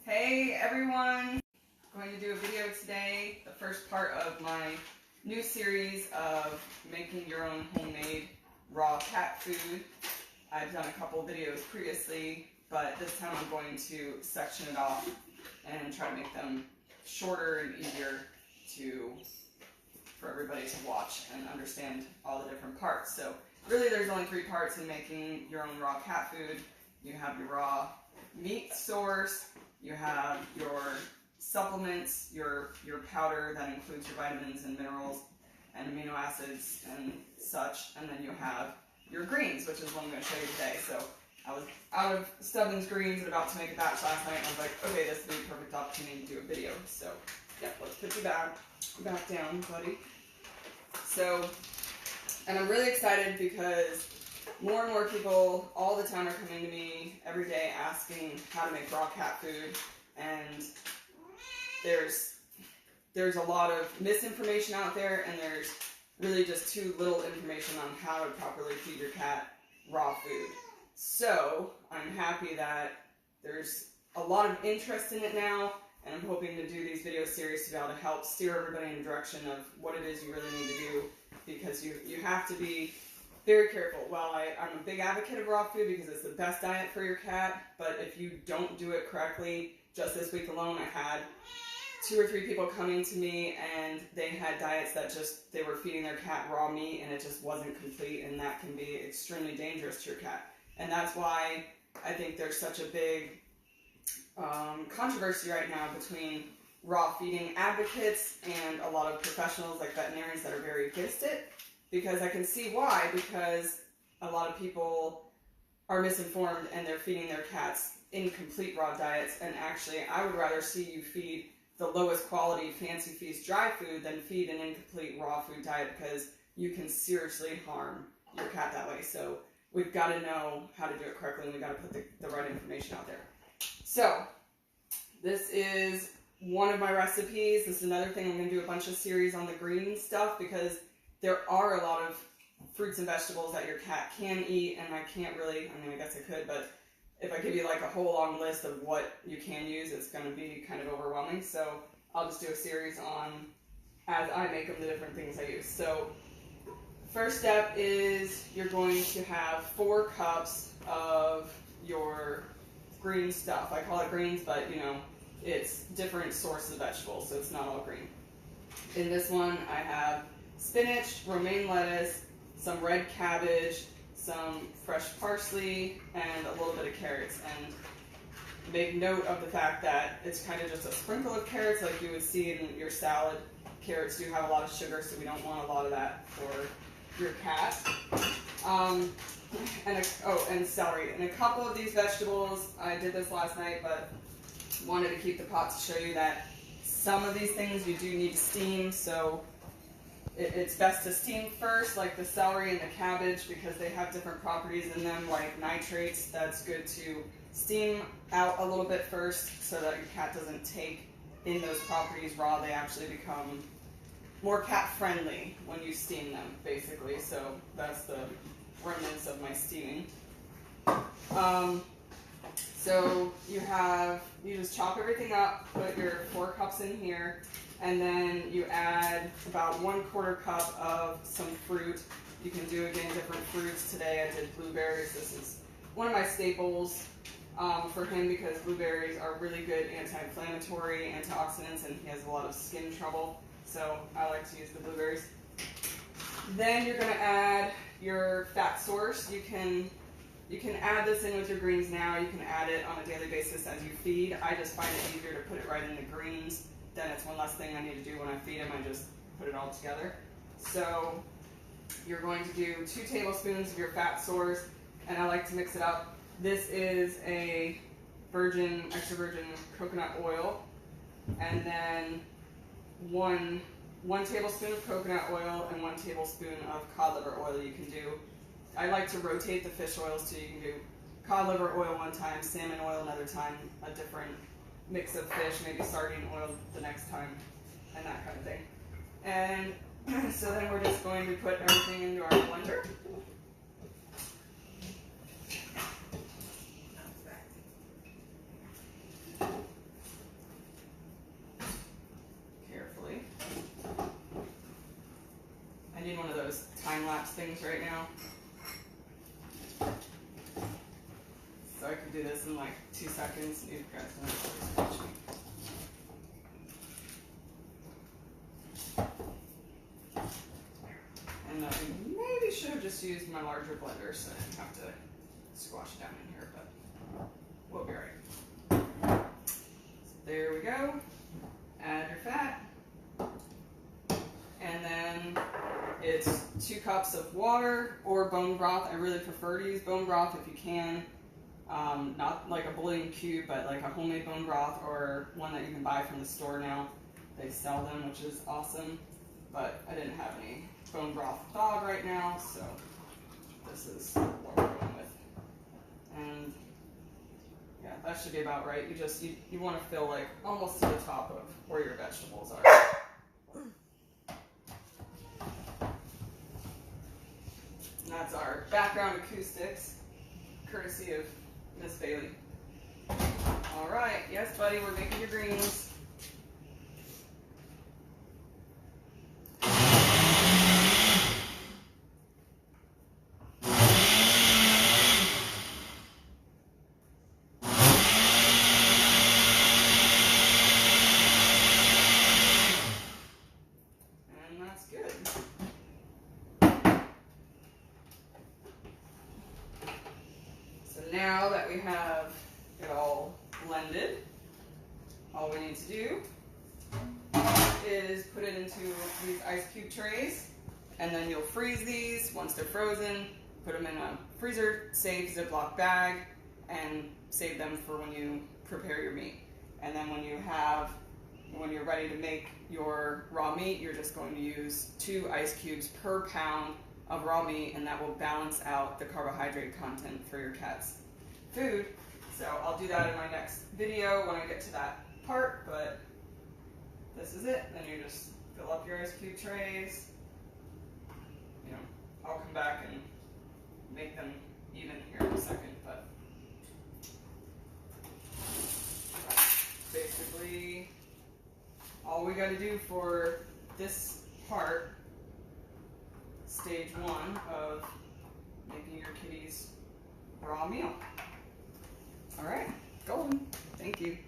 Hey everyone! I'm going to do a video today, the first part of my new series of making your own homemade raw cat food. I've done a couple videos previously, but this time I'm going to section it off and try to make them shorter and easier for everybody to watch and understand all the different parts. So really there's only 3 parts in making your own raw cat food. You have your raw meat source, you have your supplements, your powder that includes your vitamins and minerals and amino acids and such, and then you have your greens, which is what I'm going to show you today. So I was out of Stubbins greens and about to make a batch last night, and I was like, okay, this would be a perfect opportunity to do a video. So yeah, let's put you back down, buddy. So, and I'm really excited because more and more people all the time are coming to me every day asking how to make raw cat food, and there's a lot of misinformation out there, and there's really just too little information on how to properly feed your cat raw food. So I'm happy that there's a lot of interest in it now, and I'm hoping to do these video series to be able to help steer everybody in the direction of what it is you really need to do, because you have to be very careful. Well, I'm a big advocate of raw food because it's the best diet for your cat, but if you don't do it correctly, just this week alone I had 2 or 3 people coming to me and they had diets that they were feeding their cat raw meat and it just wasn't complete, and that can be extremely dangerous to your cat. And that's why I think there's such a big controversy right now between raw feeding advocates and a lot of professionals like veterinarians that are very against it. Because I can see why, because a lot of people are misinformed and they're feeding their cats incomplete raw diets, and actually I would rather see you feed the lowest quality fancy feast dry food than feed an incomplete raw food diet, because you can seriously harm your cat that way. So we've got to know how to do it correctly, and we've got to put the right information out there. So this is one of my recipes. This is another thing. I'm going to do a bunch of series on the green stuff, because there are a lot of fruits and vegetables that your cat can eat, and I can't really, I guess I could, but if I give you like a whole long list of what you can use, it's going to be kind of overwhelming. So I'll just do a series on, as I make them, the different things I use. So first step is you're going to have 4 cups of your green stuff. I call it greens, but you know, it's different sources of vegetables, so it's not all green. In this one, I have spinach, romaine lettuce, some red cabbage, some fresh parsley, and a little bit of carrots. And make note of the fact that it's kind of just a sprinkle of carrots like you would see in your salad. Carrots do have a lot of sugar, so we don't want a lot of that for your cat. And celery. And a couple of these vegetables, I did this last night, but wanted to keep the pot to show you that some of these things you do need to steam, so it's best to steam first, like the celery and the cabbage, because they have different properties in them, like nitrates. That's good to steam out a little bit first so that your cat doesn't take in those properties raw. They actually become more cat friendly when you steam them, basically. So that's the remnants of my steaming. So you just chop everything up, put your 4 cups in here, and then you add about 1/4 cup of some fruit. You can do, again, different fruits. Today I did blueberries. This is one of my staples for him, because blueberries are really good anti-inflammatory, antioxidants, and he has a lot of skin trouble. So I like to use the blueberries. Then you're going to add your fat source. You can add this in with your greens now. You can add it on a daily basis as you feed. I just find it easier to put it right in the greens. Then it's one less thing I need to do when I feed him. I just put it all together. So you're going to do 2 tablespoons of your fat source, and I like to mix it up. This is a extra virgin coconut oil, and then one tablespoon of coconut oil and 1 tablespoon of cod liver oil. You can do, I like to rotate the fish oils, so you can do cod liver oil one time, salmon oil another time, a different mix of fish, maybe sardine oil the next time, and that kind of thing. And so then we're just going to put everything into our blender. those time-lapse things right now. So I could do this in like 2 seconds. You guys know just watch me. And I maybe should have just used my larger blender so I didn't have to squash it down in here, but we'll be alright. So there we go. Add your fat. And then it's 2 cups of water or bone broth. I really prefer to use bone broth if you can. Not like a bouillon cube, but like a homemade bone broth or one that you can buy from the store now. They sell them, which is awesome. But I didn't have any bone broth thawed right now, so this is what we're going with. And yeah, that should be about right. You want to fill like almost to the top of where your vegetables are. And that's our background acoustics, courtesy of Miss Bailey. All right, yes, buddy, we're making your greens. Now that we have it all blended, all we need to do is put it into these ice cube trays, and then you'll freeze these. Once they're frozen, put them in a freezer safe Ziploc bag and save them for when you prepare your meat. And then when you're ready to make your raw meat, you're just going to use 2 ice cubes per pound of raw meat, and that will balance out the carbohydrate content for your cat's food. So I'll do that in my next video when I get to that part, but this is it. Then you just fill up your ice cube trays. You know, I'll come back and make them even here in a second, but basically all we got to do for this part, stage 1 of making your kitty's raw meal. All right, golden. Thank you.